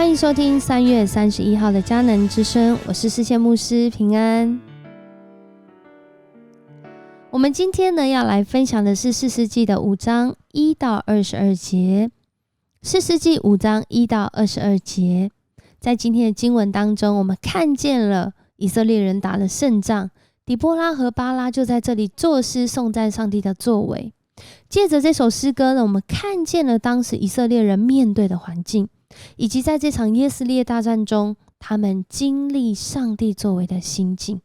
欢迎收听3月31号的迦南之声，我是世界牧师平安。我们今天呢要来分享的是士师记的5章1到22节。士师记5章1到22节，在今天的经文当中，我们看见了以色列人打了胜仗，底波拉和巴拉就在这里作诗颂赞上帝的作为。借着这首诗歌呢，我们看见了当时以色列人面对的环境，以及在这场耶斯列大战中，他们经历上帝作为的心境。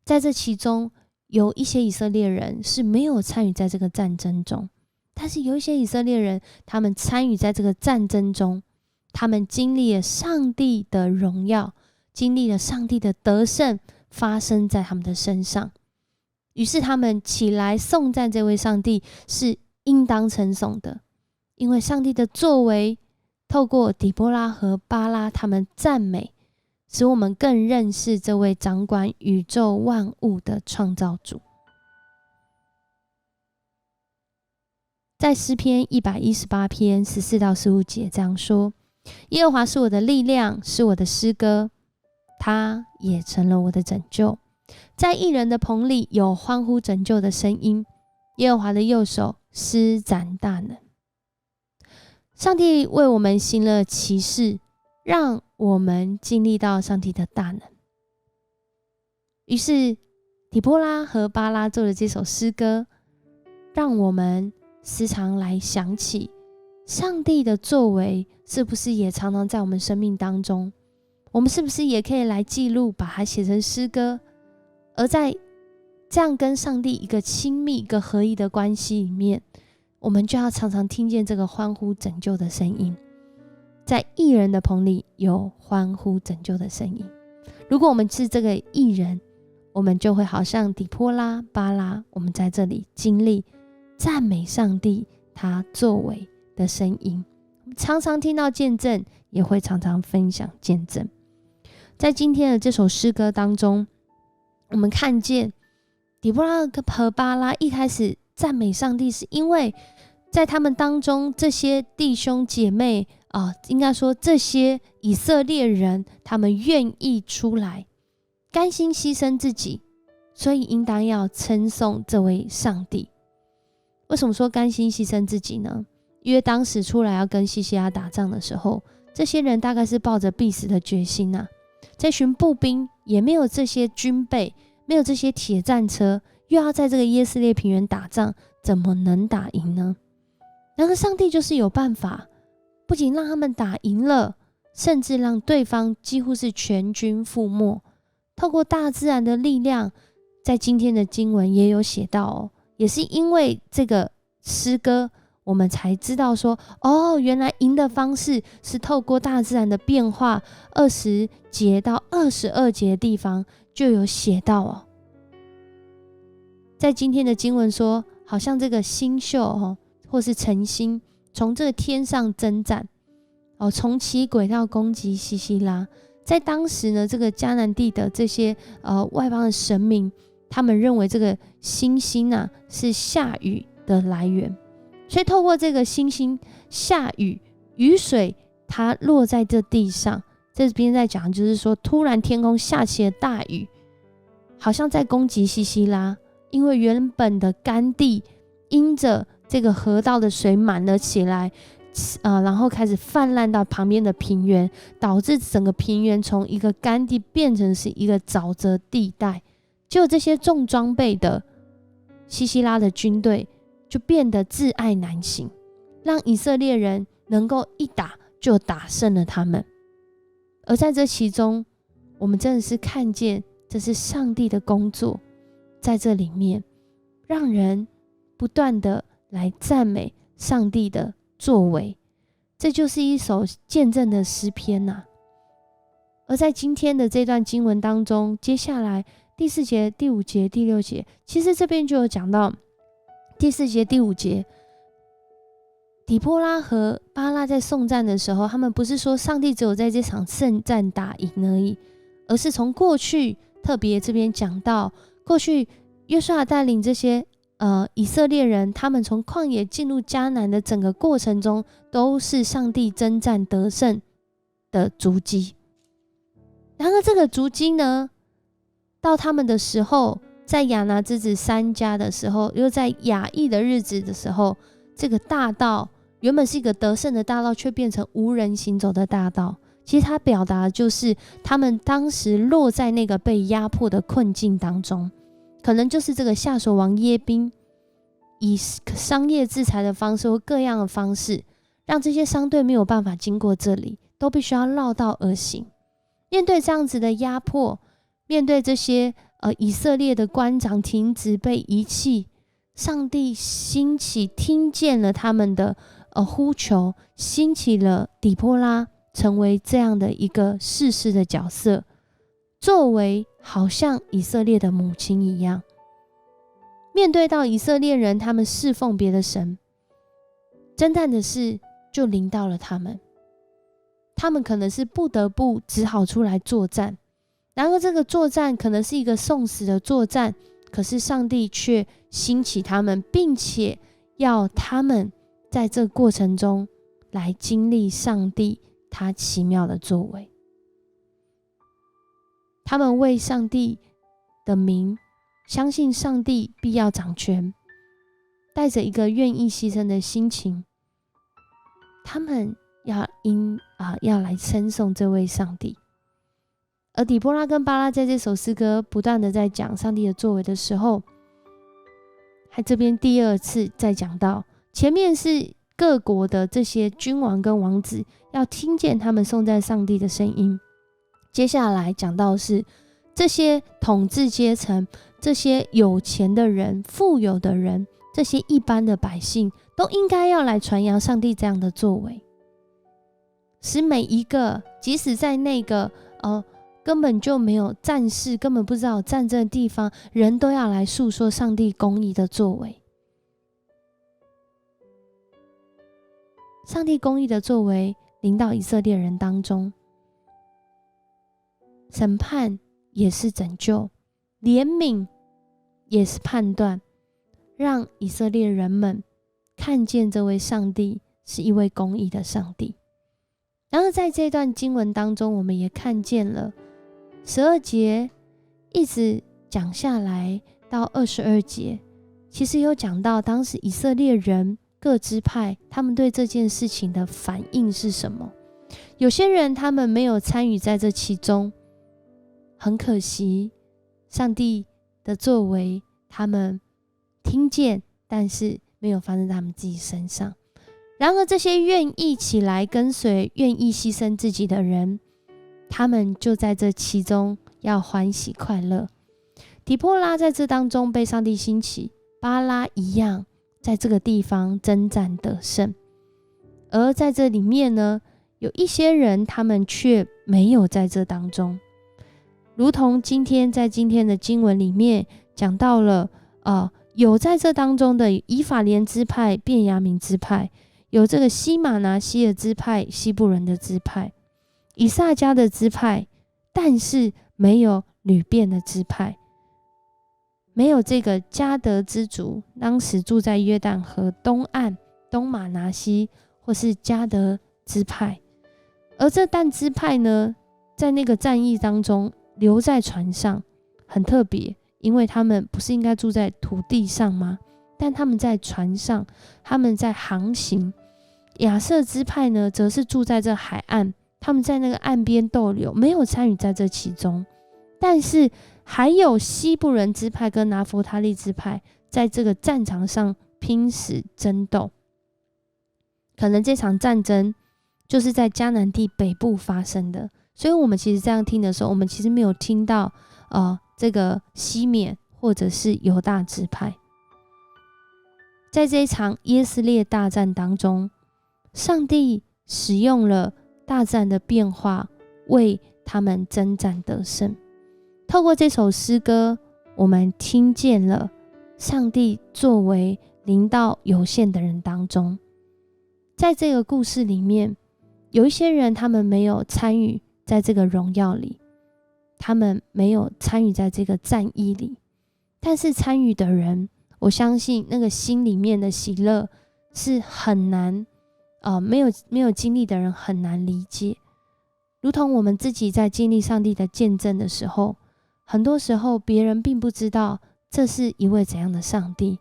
在这其中，有一些以色列人是没有参与在这个战争中，但是有一些以色列人，他们参与在这个战争中，他们经历了上帝的荣耀，经历了上帝的得胜发生在他们的身上。于是他们起来颂赞这位上帝是应当称颂的，因为上帝的作为透过底波拉和巴拉他们赞美，使我们更认识这位掌管宇宙万物的创造主。在诗篇118篇14到15节这样说：耶和华是我的力量，是我的诗歌，他也成了我的拯救。在义人的棚里有欢呼拯救的声音，耶和华的右手施展大能。上帝为我们行了奇事，让我们经历到上帝的大能。于是底波拉和巴拉做了这首诗歌，让我们时常来想起上帝的作为是不是也常常在我们生命当中，我们是不是也可以来记录，把它写成诗歌，而在这样跟上帝一个亲密一个合一的关系里面，我们就要常常听见这个欢呼拯救的声音。在义人的棚里有欢呼拯救的声音。如果我们是这个义人，我们就会好像底波拉、巴拉，我们在这里经历赞美上帝他作为的声音。我们常常听到见证，也会常常分享见证。在今天的这首诗歌当中，我们看见底波拉和巴拉一开始赞美上帝，是因为在他们当中这些弟兄姐妹应该说这些以色列人，他们愿意出来甘心牺牲自己，所以应当要称颂这位上帝。为什么说甘心牺牲自己呢？因为当时出来要跟西西拉打仗的时候，这些人大概是抱着必死的决心这群步兵也没有这些军备，没有这些铁战车，又要在这个耶斯列平原打仗，怎么能打赢呢？然而上帝就是有办法，不仅让他们打赢了，甚至让对方几乎是全军覆没。透过大自然的力量，在今天的经文也有写到也是因为这个诗歌，我们才知道说原来赢的方式是透过大自然的变化。20节到22节的地方就有写到在今天的经文说，好像这个星宿或是晨星从这个天上征战从其轨道攻击西西拉。在当时呢，这个迦南地的这些外邦的神明，他们认为这个星星是下雨的来源，所以透过这个星星下雨，雨水它落在这地上。这边在讲就是说，突然天空下起了大雨，好像在攻击西西拉，因为原本的干地因着这个河道的水满了起来然后开始泛滥到旁边的平原，导致整个平原从一个干地变成是一个沼泽地带。就这些重装备的西西拉的军队就变得自爱难行，让以色列人能够一打就打胜了他们。而在这其中，我们真的是看见这是上帝的工作，在这里面让人不断的来赞美上帝的作为。这就是一首见证的诗篇而在今天的这段经文当中，接下来第4节、第5节、第6节，其实这边就有讲到第4节、第5节，底波拉和巴拉在颂赞的时候，他们不是说上帝只有在这场圣战打赢而已，而是从过去，特别这边讲到过去约书亚带领这些以色列人，他们从旷野进入迦南的整个过程中，都是上帝征战得胜的足迹。然而这个足迹呢，到他们的时候，在亚拿之子三家的时候，又在亚裔的日子的时候，这个大道原本是一个得胜的大道，却变成无人行走的大道。其实它表达的就是他们当时落在那个被压迫的困境当中，可能就是这个夏手王耶宾以商业制裁的方式或各样的方式，让这些商队没有办法经过这里，都必须要绕道而行。面对这样子的压迫，面对这些以色列的官长停止被遗弃，上帝兴起，听见了他们的呼求，兴起了底波拉，成为这样的一个士师的角色，作为好像以色列的母亲一样，面对到以色列人他们侍奉别的神，侦探的事就临到了他们，他们可能是不得不只好出来作战。然而这个作战可能是一个送死的作战，可是上帝却兴起他们，并且要他们在这个过程中来经历上帝他奇妙的作为。他们为上帝的名，相信上帝必要掌权，带着一个愿意牺牲的心情，他们要来称颂这位上帝。而底波拉跟巴拉在这首诗歌不断的在讲上帝的作为的时候，还这边第二次再讲到，前面是各国的这些君王跟王子要听见他们颂赞上帝的声音，接下来讲到是这些统治阶层，这些有钱的人，富有的人，这些一般的百姓都应该要来传扬上帝这样的作为，使每一个即使在那个根本就没有战事，根本不知道有战争的地方，人都要来诉说上帝公义的作为。上帝公义的作为临到以色列人当中，审判也是拯救，怜悯也是判断，让以色列人们看见这位上帝是一位公义的上帝。然后在这段经文当中，我们也看见了12节一直讲下来到22节，其实有讲到当时以色列人各支派他们对这件事情的反应是什么。有些人他们没有参与在这其中，很可惜，上帝的作为他们听见，但是没有发生在他们自己身上。然而这些愿意起来跟随，愿意牺牲自己的人，他们就在这其中要欢喜快乐。底波拉在这当中被上帝兴起，巴拉一样在这个地方征战得胜。而在这里面呢，有一些人他们却没有在这当中，如同在今天的经文里面讲到了有在这当中的以法莲支派、便雅悯支派，有这个西马拿西的支派、西布伦的支派，以萨迦的支派，但是没有吕便的支派，没有这个迦得之族，当时住在约旦河东岸东马拿西或是迦得支派。而这但支派呢，在那个战役当中留在船上，很特别，因为他们不是应该住在土地上吗？但他们在船上，他们在航行。亚设支派呢，则是住在这海岸，他们在那个岸边逗留，没有参与在这其中。但是还有西布伦支派跟拿弗他利支派在这个战场上拼死争斗。可能这场战争就是在迦南地北部发生的，所以我们其实这样听的时候，我们其实没有听到这个西缅或者是犹大支派。在这一场耶斯列大战当中，上帝使用了大战的变化，为他们征战得胜。透过这首诗歌，我们听见了上帝作为临到有限的人当中。在这个故事里面，有一些人他们没有参与在这个荣耀里，他们没有参与在这个战役里，但是参与的人，我相信那个心里面的喜乐是很难没有经历的人很难理解。如同我们自己在经历上帝的见证的时候，很多时候别人并不知道这是一位怎样的上帝，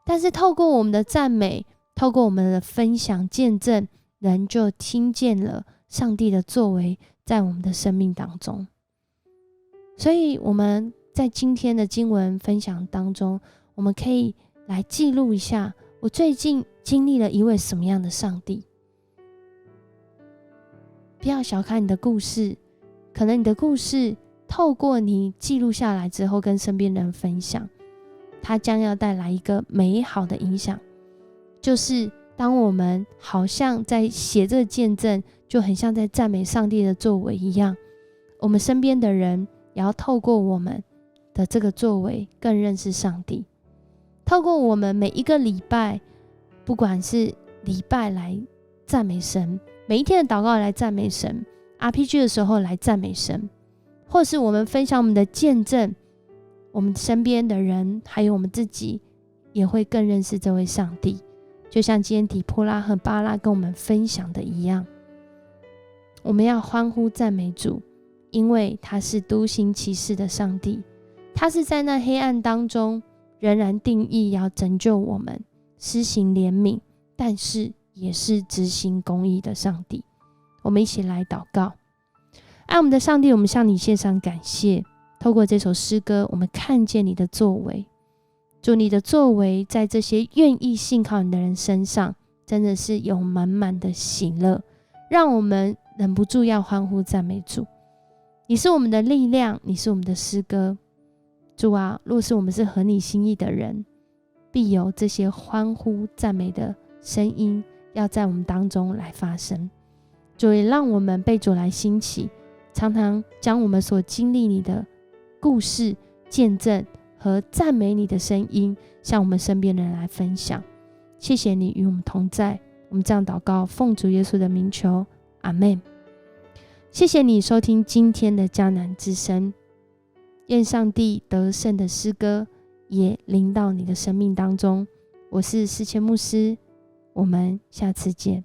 但是透过我们的赞美，透过我们的分享见证，人就听见了上帝的作为在我们的生命当中。所以我们在今天的经文分享当中，我们可以来记录一下，我最近经历了一位什么样的上帝。不要小看你的故事，可能你的故事透过你记录下来之后跟身边人分享，它将要带来一个美好的影响。就是当我们好像在写这个见证，就很像在赞美上帝的作为一样，我们身边的人也要透过我们的这个作为更认识上帝。透过我们每一个礼拜，不管是礼拜来赞美神，每一天的祷告来赞美神， RPG 的时候来赞美神，或是我们分享我们的见证，我们身边的人还有我们自己也会更认识这位上帝。就像今天底波拉和巴拉跟我们分享的一样，我们要欢呼赞美主，因为他是独行其事的上帝，他是在那黑暗当中仍然定义要拯救我们，施行怜悯，但是也是执行公义的上帝。我们一起来祷告。爱我们的上帝，我们向你献上感谢，透过这首诗歌，我们看见你的作为。主，你的作为在这些愿意信靠你的人身上，真的是有满满的喜乐，让我们忍不住要欢呼赞美主。你是我们的力量，你是我们的诗歌。主啊，若是我们是合你心意的人，必有这些欢呼赞美的声音要在我们当中来发生。主，也让我们被主来兴起，常常将我们所经历你的故事、见证和赞美你的声音向我们身边的人来分享。谢谢你与我们同在，我们这样祷告，奉主耶稣的名求，阿们。谢谢你收听今天的迦南之声，愿上帝得胜的诗歌也临到你的生命当中。我是思谦牧师，我们下次见。